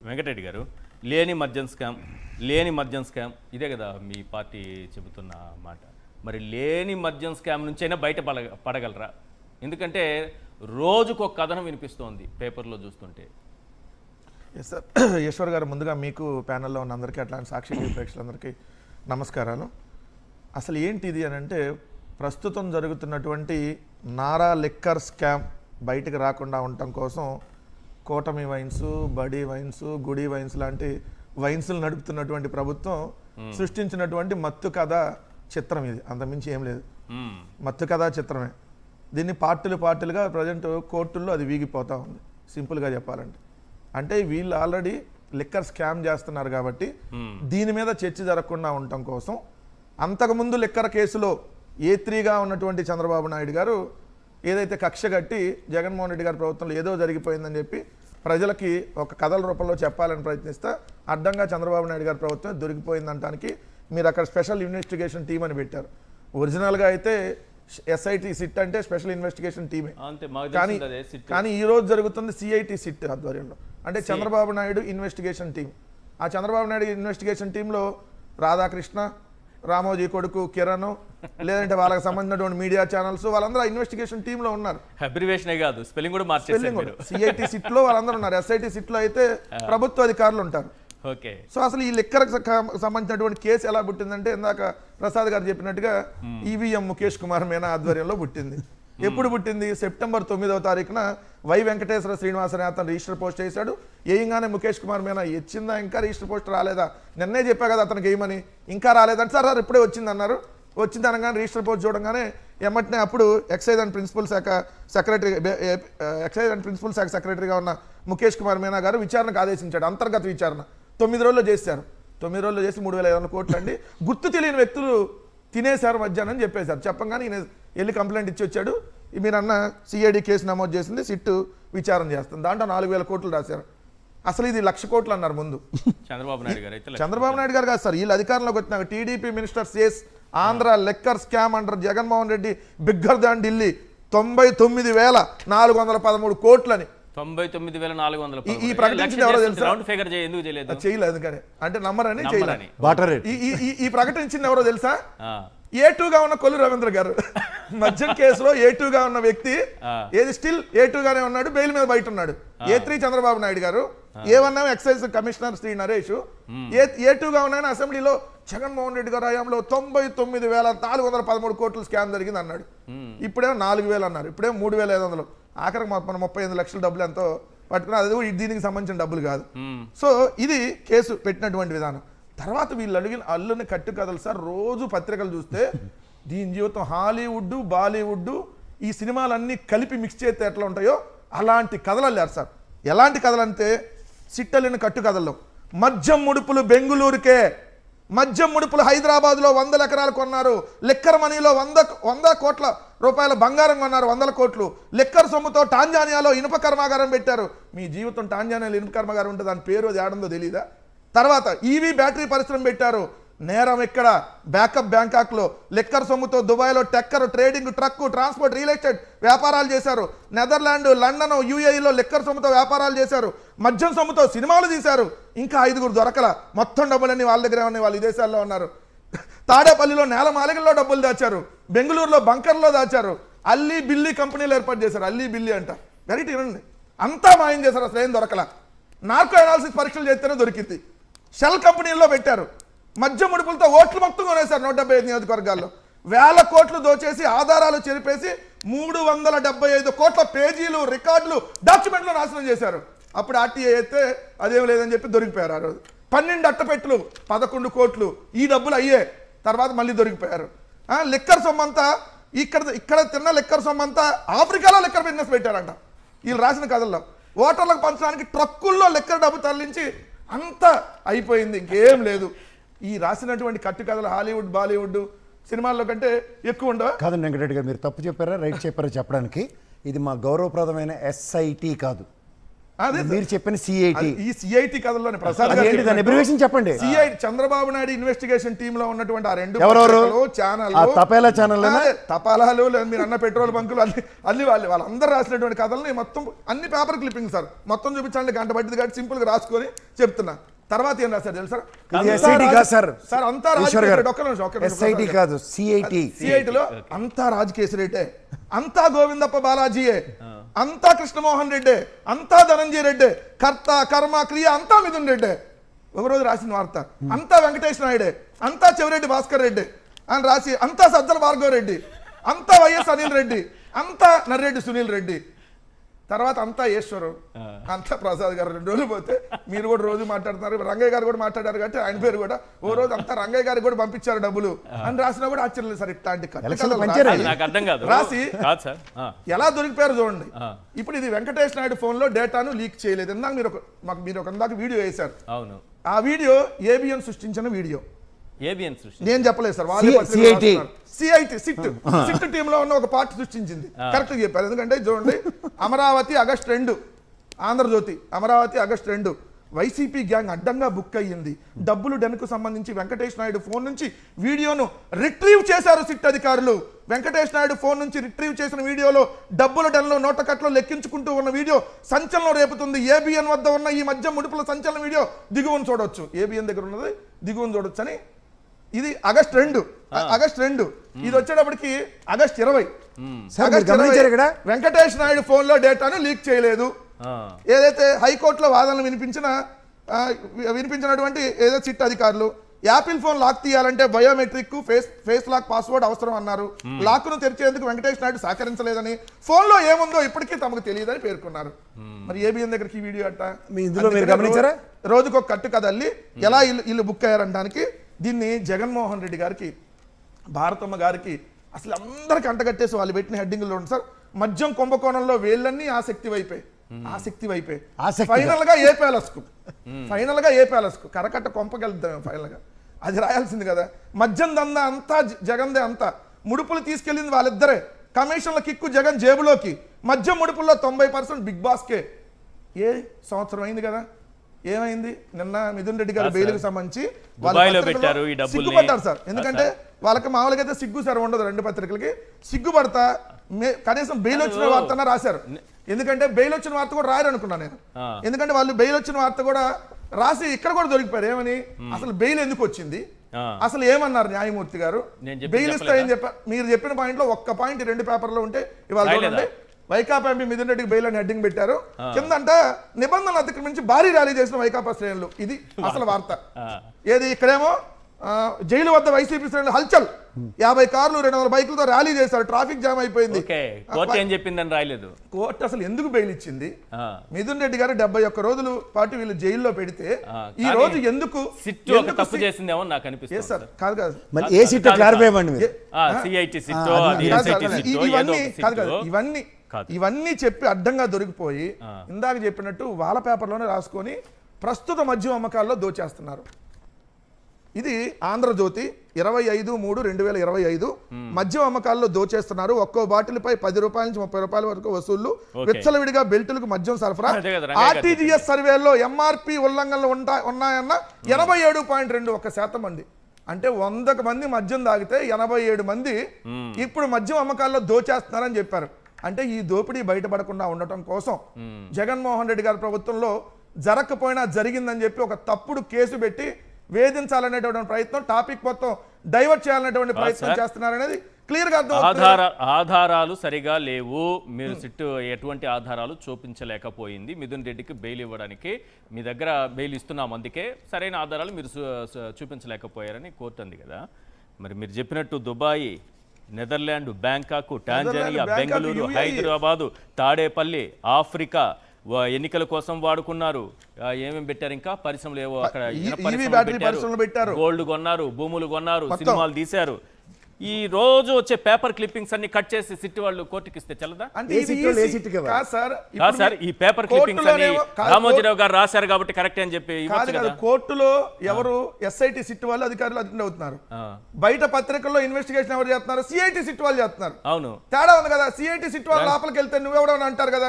వెంకటరెడ్డి గారు, లేని మద్యం స్కామ్ ఇదే కదా మీ పార్టీ చెబుతున్న మాట. మరి లేని మద్యం స్కామ్ నుంచైనా బయట పడగలరా? ఎందుకంటే రోజుకు ఒక కథనం వినిపిస్తోంది పేపర్లో చూస్తుంటే. ఎస్ సార్, ఈశ్వర్ గారు, ముందుగా మీకు ప్యానెల్లో ఉన్న అందరికీ అట్లాంటి సాక్షి ప్రేక్షకులందరికీ నమస్కారాలు. అసలు ఏంటిది అని అంటే, ప్రస్తుతం జరుగుతున్నటువంటి నారా లిక్కర్ స్కామ్ బయటకు రాకుండా ఉండటం కోసం కూటమి వైన్స్, బడీ వైన్స్, గుడి వైన్స్ లాంటి వైన్స్లు నడుపుతున్నటువంటి ప్రభుత్వం సృష్టించినటువంటి మత్తు కథ చిత్రం ఇది. అంతమించి ఏం లేదు, మత్తు కథ చిత్రమే. దీన్ని పార్టీలుగా ప్రజెంట్ కోర్టుల్లో అది వీగిపోతూ ఉంది, సింపుల్గా చెప్పాలంటే. అంటే వీళ్ళు ఆల్రెడీ లిక్కర్ స్కామ్ చేస్తున్నారు కాబట్టి దీని మీద చర్చ జరగకుండా ఉండటం కోసం అంతకుముందు లిక్కర్ కేసులో A3గా ఉన్నటువంటి చంద్రబాబు నాయుడు గారు ఏదైతే కక్ష కట్టి జగన్మోహన్ రెడ్డి గారి ప్రభుత్వంలో ఏదో జరిగిపోయిందని చెప్పి ప్రజలకి ఒక కథల రూపంలో చెప్పాలని ప్రయత్నిస్తే అడ్డంగా చంద్రబాబు నాయుడు గారి ప్రభుత్వం దొరికిపోయిందంటానికి మీరు అక్కడ స్పెషల్ ఇన్వెస్టిగేషన్ టీమ్ అని పెట్టారు. ఒరిజినల్గా అయితే SIT సిట్ అంటే స్పెషల్ ఇన్వెస్టిగేషన్ టీమే, కానీ ఈ రోజు జరుగుతుంది CIT సిట్ ఆధ్వర్యంలో. అంటే చంద్రబాబు నాయుడు ఇన్వెస్టిగేషన్ టీం. ఆ చంద్రబాబు నాయుడు ఇన్వెస్టిగేషన్ టీంలో రాధాకృష్ణ, రామోజీ కొడుకు కిరణ్, లేదంటే వాళ్ళకి సంబంధించినటువంటి మీడియా ఛానల్స్ వాళ్ళందరూ ఇన్వెస్టిగేషన్ టీంలో ఉన్నారు. CIT సిట్ లో వాళ్ళందరూ ఉన్నారు. SIT సిట్ లో అయితే ప్రభుత్వ అధికారులు ఉంటారు. సో అసలు ఈ లిక్కర్ సంబంధించినటువంటి కేసు ఎలా పుట్టిందంటే, ఇందాక ప్రసాద్ గారు చెప్పినట్టుగా ఈవీఎం ముఖేష్ కుమార్ మీనా ఆధ్వర్యంలో పుట్టింది. ఎప్పుడు పుట్టింది? సెప్టెంబర్ 9వ తారీఖున వై వెంకటేశ్వర శ్రీనివాసన్ అతను రిజిస్టర్ పోస్ట్ చేశాడు. వేయంగానే ముఖేష్ కుమార్ మీనా ఇచ్చిందా, ఇంకా రిజిస్టర్ పోస్ట్ రాలేదా, నిన్నే చెప్పా కదా అతనికి వేయమని, ఇంకా రాలేదంటే సార్ ఇప్పుడే వచ్చింది అన్నారు. వచ్చింది అనగానే రిజిస్టర్ పోస్ట్ చూడగానే ఎమ్మటనే అప్పుడు ఎక్సైజ్ అండ్ ప్రిన్సిపల్ శాఖ సెక్రటరీగా ఉన్న ముఖేష్ కుమార్ మీనా గారు విచారణకు ఆదేశించాడు. అంతర్గత విచారణ 9 రోజుల్లో చేశారు. 9 రోజుల్లో చేసి 3,500 కోట్లు అండి గుర్తు తెలియని వ్యక్తులు తినేశారు మధ్యాహ్నం చెప్పేశారు. చెప్పగానే ఈయన వెళ్ళి కంప్లైంట్ ఇచ్చి వచ్చాడు. మీరు అన్న CID కేసు నమోదు చేసింది, సిట్టు విచారణ చేస్తుంది. దాంట్లో 4,000 కోట్లు రాశారు. అసలు ఇది 1,00,000 కోట్లు అన్నారు ముందు చంద్రబాబు నాయుడు గారు కాదు సార్. వీళ్ళు అధికారంలోకి వచ్చినాక TDP minister says Andhra liquor scam under Jaganmohan Reddy bigger than Delhi 99,413 కోట్లని 99,400 ఈ ప్రకటించింది ఎవరో తెలుసా? చేయలేదు కానీ అంటే నమ్మరని చేయలేదు. ఈ ప్రకటించింది ఎవరో తెలుసా? A2గా ఉన్న కొల్లు రవీంద్ర గారు. మద్యం కేసులో A2గా ఉన్న వ్యక్తి ఏది స్టిల్ A2గానే ఉన్నాడు, బెయిల్ మీద బయట ఉన్నాడు. A3 చంద్రబాబు నాయుడు గారు, A1 excise commissioner Shri Naresh, A2గా ఉన్నాయని అసెంబ్లీలో జగన్మోహన్ రెడ్డి గారు హయాంలో 99,413 కోట్ల స్కామ్ జరిగింది అన్నాడు. ఇప్పుడేమో 4,000 అన్నారు, ఇప్పుడేమో 3,500. ఆఖరికి మన 35 లక్షల డబ్బులు ఎంతో పట్టుకున్నా, అది కూడా దీనికి సంబంధించిన డబ్బులు కాదు. సో ఇది కేసు పెట్టినటువంటి విధానం. తర్వాత వీళ్ళు అల్లుని కట్టు కథలు సార్. రోజు పత్రికలు చూస్తే దీని జీవితం హాలీవుడ్, బాలీవుడ్, ఈ సినిమాలన్నీ కలిపి మిక్స్ చేస్తే ఎట్లా ఉంటాయో అలాంటి కథలు అల్లారు సార్. ఎలాంటి కథలు అంటే, సిట్టలిన కట్టు కథల్లో మద్యం ముడుపులు బెంగుళూరుకే, మద్యం ముడుపులు హైదరాబాద్లో 100 ఎకరాలు కొన్నారు, లిక్కర్ మనీలో 100 కోట్ల రూపాయల బంగారం కొన్నారు, 100 కోట్లు. లిక్కర్ సొమ్ముతో టాంజానియాలో ఇనుప కర్మాగారం పెట్టారు. మీ జీవితం టాంజానియాలో ఇనుప కర్మాగారం ఉంటే దాని పేరు అది ఆడందో తెలీదా? తర్వాత ఈవీ బ్యాటరీ పరిశ్రమ పెట్టారు. నేరం ఎక్కడ? బ్యాంకాక్లో. లిక్కర్ సొమ్ముతో దుబాయ్లో taker, trading, truck, transport, real estate వ్యాపారాలు చేశారు. నెదర్లాండ్, లండన్, UAEలో లిక్కర్ సొమ్ముతో వ్యాపారాలు చేశారు. మద్యం సొమ్ముతో సినిమాలు తీశారు. ఇంకా 5 దొరకల. మొత్తం డబ్బులన్నీ వాళ్ళ దగ్గరే ఉన్నాయి, వాళ్ళు విదేశాల్లో ఉన్నారు. తాడేపల్లిలో నేల మాలికల్లో డబ్బులు దాచారు, బెంగళూరులో బంకర్లో దాచారు. అల్లీ బిల్లీ కంపెనీలు ఏర్పాటు చేశారు. అల్లీ బిల్లీ అంట, వెరైటీ వినండి. అంతా మాయం చేశారు, అసలు ఏం దొరకల. నార్కో అనాలిసిస్ పరీక్షలు చేస్తేనే దొరికింది. షెల్ కంపెనీల్లో పెట్టారు. మద్యం ముడుపులతో ఓట్లు మొత్తం కొనేశారు 175 నియోజకవర్గాల్లో. 1,000 కోట్లు దోచేసి ఆధారాలు చెరిపేసి 375 కోట్ల పేజీలు, రికార్డులు, డాక్యుమెంట్లు నాశనం చేశారు. అప్పుడు RTI అయితే అదేం లేదని చెప్పి దొరికిపోయారు. ఆ రోజు 12 అట్టపెట్లు, 11 కోట్లు, ఈ డబ్బులు అయ్యే. తర్వాత మళ్ళీ దొరికిపోయారు. లిక్కర్ సొమ్మంతా ఇక్కడ తిన్న లిక్కర్ సొమ్మంతా ఆఫ్రికాలో లిక్కర్ బిజినెస్ పెట్టారంట వీళ్ళు రాసిన కథల్లో. ఓటర్లకు పంచడానికి ట్రక్కుల్లో లిక్కర్ డబ్బు తరలించి అంతా అయిపోయింది, ఇంకేం లేదు. ఈ రాసినటువంటి కట్టు కథలు హాలీవుడ్, బాలీవుడ్ సినిమాల్లో కంటే ఎక్కువ ఉండవు. కాదండి వెంకటరెడ్డి గారు, మీరు తప్పు చెప్పారా రైట్ చెప్పారా చెప్పడానికి. ఇది మా గౌరవప్రదమైన SIT కాదు, మీరు చెప్పిన సిఐటి, ఈ సిఐటి కథలోనే ప్రసాద్ చెప్పండి. CIT Chandrababu Naidu investigation team లో ఉన్నటువంటి ఆ 2 ఛానల్ తపాలాలు మీరు అన్న పెట్రోల్ బంకులు అన్ని వాళ్ళందరూ రాసినటువంటి కథల్ని మొత్తం అన్ని పేపర్ క్లిప్పింగ్ సార్ మొత్తం చూపించండి, గంట పట్టింది కాబట్టి సింపుల్ గా రాసుకొని చెప్తున్నా. తర్వాత ఏం రాశారు తెలుసా సార్, అంతా సిఐటిలో అంతా రాజకేశ్ రెడ్డే, అంతా గోవిందప్ప బాలాజీయే, అంతా కృష్ణమోహన్ రెడ్డి, అంతా ధనంజయ రెడ్డి, కర్త కర్మ క్రియ అంతా మిథున్ రెడ్డి. ఒకరోజు రాసిన వార్త అంతా వెంకటేష్ నాయుడే, అంతా చెవిరెడ్డి భాస్కర్ రెడ్డి అని రాసి, అంతా సజ్జల భార్గవ రెడ్డి, అంతా వైఎస్ అనిల్ రెడ్డి, అంతా నర్రెడ్డి సునీల్ రెడ్డి, తర్వాత అంతా ఈశ్వరు, అంతా ప్రసాద్ గారు. 2 రోజులు పోతే మీరు కూడా రోజు మాట్లాడుతున్నారు, రంగయ్య గారు కూడా మాట్లాడారు కాబట్టి ఆయన పేరు కూడా ఓ రోజు అంతా రంగయ్య గారికి కూడా పంపించారు డబ్బులు అని రాసినా కూడా ఆశ్చర్యం లేదు సార్. ఇట్లాంటి రాసి ఎలా దొరికిపోయారు చూడండి. ఇప్పుడు ఇది వెంకటేష్ నాయుడు ఫోన్ లో డేటాను లీక్ చేయలేదు. ఇందాక మీరు ఒక వీడియో వేశారు, ఆ వీడియో ఏబిఎన్ సృష్టించిన వీడియో. నేను చెప్పలేదు సార్, సిట్ టీమ్ లో ఉన్న ఒక పార్ట్ సృష్టించింది. కరెక్ట్ చెప్పారు. ఎందుకంటే చూడండి, Amaravati August 2 Andhra Jyothi, Amaravati August 2 YCP gang అడ్డంగా బుక్ అయ్యింది, డబ్బులు డెన్కు సంబంధించి వెంకటేష్ నాయుడు ఫోన్ నుంచి వీడియోను రిట్రీవ్ చేశారు సిట్ అధికారులు. వెంకటేష్ నాయుడు ఫోన్ నుంచి రిట్రీవ్ చేసిన వీడియోలో డబ్బుల డెన్లో నోటకట్లో లెక్కించుకుంటూ ఉన్న వీడియో సంచలనం రేపుతుంది. ఏబిఎన్ వద్ద ఉన్న ఈ మధ్య ముడుపుల సంచలన వీడియో దిగువను చూడొచ్చు, ఏబిఎన్ దగ్గర ఉన్నది దిగువను చూడొచ్చు అని. ఇది ఆగస్టు 2. ఇది వచ్చేటప్పటికి ఆగస్టు 20. వెంకటేష్ నాయుడు ఫోన్ లో డేటాను లీక్ చేయలేదు. ఏదైతే హైకోర్టులో వాదనలు వినిపించినటువంటి ఏదో సిట్ అధికారులు యాపిల్ ఫోన్ లాక్ తీయాలంటే బయోమెట్రిక్ ఫేస్ లాక్ పాస్వర్డ్ అవసరం అన్నారు. లాక్ ను తెరిచేందుకు వెంకటేష్ నాయుడు సహకరించలేదని, ఫోన్ లో ఏముందో ఇప్పటికీ తమకు తెలియదని పేర్కొన్నారు. మరి ఏబిఎన్ దగ్గరికి వీడియో అట్ట రోజుకొక కట్టు కథ అల్లి ఎలా ఇల్లు బుక్ అయ్యారనడానికి దీన్ని జగన్మోహన్ రెడ్డి గారికి, భారతమ్మ గారికి అసలు అందరికి అంటగట్టేసి వాళ్ళు పెట్టిన హెడ్డింగ్లో ఉంది సార్. మద్యం కుంభకోణంలో వేళ్ళన్నీ ఆసక్తి వైపే ఫైనల్ గా ఏ ప్యాలెస్ కు కరకట్ట కొంపగలుద్దాం ఫైనల్ గా, అది రాయాల్సింది కదా. మద్యం దందా అంతా జగన్దే, అంతా ముడుపులు తీసుకెళ్ళింది వాళ్ళిద్దరే, కమిషన్ల కిక్కు జగన్ జేబులోకి, మద్యం ముడుపుల్లో 90% బిగ్ బాస్కే. ఏ సంవత్సరం అయింది కదా, ఏమైంది? నిన్న మిథున్ రెడ్డి గారు బెయిల్కి సంబంధించి సిగ్గుపడ్డారు సార్. ఎందుకంటే వాళ్ళకి మామూలుగా అయితే సిగ్గు సార్ ఉండదు, 2 పత్రికలకి సిగ్గుపడతా కనీసం బెయిల్ వచ్చిన వార్త రాశారు. ఎందుకంటే బెయిల్ వచ్చిన వార్త కూడా రాయరు అనుకున్నాను నేను, ఎందుకంటే వాళ్ళు బెయిల్ వచ్చిన వార్త కూడా రాసి ఇక్కడ కూడా దొరికిపోయారు. ఏమని, అసలు బెయిల్ ఎందుకు వచ్చింది, అసలు ఏమన్నారు న్యాయమూర్తి గారు, బెయిల్ ఇస్తా ఏం చెప్పారు. మీరు చెప్పిన పాయింట్ లో ఒక్క పాయింట్ 2 పేపర్లో ఉంటే ఇవాళ చూడండి. వైకాపా ఎంపీ మిథున్ రెడ్డికి బెయిల్ అని హెడ్డింగ్ పెట్టారు, కిందంట నిబంధనలు అతిక్రమించి భారీ ర్యాలీ చేసిన వైకాపా శ్రేణులు. ఇది అసలు వార్త. ఏది ఇక్కడేమో జైలు వద్ద వైసీపీ శ్రేణులు హల్చల్, 50 కార్లు 200 బైకులతో ర్యాలీ చేశారు, ట్రాఫిక్ జామ్ అయిపోయింది. కోర్టు అసలు ఎందుకు బెయిల్ ఇచ్చింది? మిథున్ రెడ్డి గారు 71 రోజుల పాటు వీళ్ళు జైల్లో పెడితే ఈ రోజు ఎందుకు తప్పు చేసిందేమో నాకు అనిపిస్తుంది సార్. కాదు కాదు, ఇవన్నీ చెప్పి అడ్డంగా దొరికిపోయి ఇందాక చెప్పినట్టు వాళ్ళ పేపర్లోనే రాసుకొని ప్రస్తుత మద్యం అమ్మకాల్లో దోచేస్తున్నారు. ఇది ఆంధ్రజ్యోతి 25/3/2025 మద్యం అమ్మకాల్లో దోచేస్తున్నారు. ఒక్కో బాటిల్పై 10 రూపాయల నుంచి 30 రూపాయల వరకు వసూళ్లు, విచ్చలవిడిగా బెల్టులకు మద్యం సరఫరా. ఆర్టీజీఎస్ సర్వేలో ఎంఆర్పి ఉల్లంఘనలు ఉన్నాయన్న 87.21% మంది, అంటే 100 మంది మద్యం తాగితే 87 మంది ఇప్పుడు మద్యం అమ్మకాల్లో దోచేస్తున్నారని చెప్పారు. అంటే ఈ దోపిడీ బయటపడకుండా ఉండటం కోసం జగన్మోహన్ రెడ్డి గారి ప్రభుత్వంలో జరగకపోయినా జరిగిందని చెప్పి ఒక తప్పుడు కేసు పెట్టి వేధించాలనేటువంటి ప్రయత్నం, టాపిక్ మొత్తం డైవర్ట్ చేయాలనేటువంటి ప్రయత్నం చేస్తున్నారనేది క్లియర్ గా ఆధారాలు సరిగా లేవు. మీరు సిట్టు ఎటువంటి ఆధారాలు చూపించలేకపోయింది మిథున్ రెడ్డికి బెయిల్ ఇవ్వడానికి. మీ దగ్గర బెయిల్ ఇస్తున్నాం, అందుకే సరైన ఆధారాలు మీరు చూపించలేకపోయారని కోర్టు అంది కదా. మరి మీరు చెప్పినట్టు Dubai, Netherland, Bangkok, Tanzania, Bengaluru, Hyderabad, Tadepalli, Africa ఎన్నికల కోసం వాడుకున్నారు. ఏమేమి పెట్టారు, ఇంకా పరిశ్రమలు ఏవో అక్కడ పెట్టారు, గోల్డ్ కొన్నారు, భూములు కొన్నారు, సినిమాలు తీశారు. ఈ రోజు వచ్చే పేపర్ క్లిప్పింగ్స్ అన్ని కట్ చేసి సిట్ వాళ్ళు కోర్టుకి ఇస్తే చల్లదా? సార్ ఈ పేపర్ క్లిప్పింగ్స్ అన్ని రామోజీరావు గారు రాశారు కాబట్టి కరెక్ట్ అని చెప్పి కోర్టులో ఎవరు ఎస్ఐటి సిట్ వాళ్ళు అధికారులు అటెండ్ అవుతున్నారు. బయట పత్రికల్లో ఇన్వెస్టిగేషన్ ఎవరు చేస్తున్నారు? సిఐటి సిట్ వాళ్ళు చేస్తున్నారు. అవును, తేడా ఉంది కదా. సిఐటి సిట్ వాళ్ళు లోపలికి వెళ్తే నువ్వెవడని అంటారు కదా.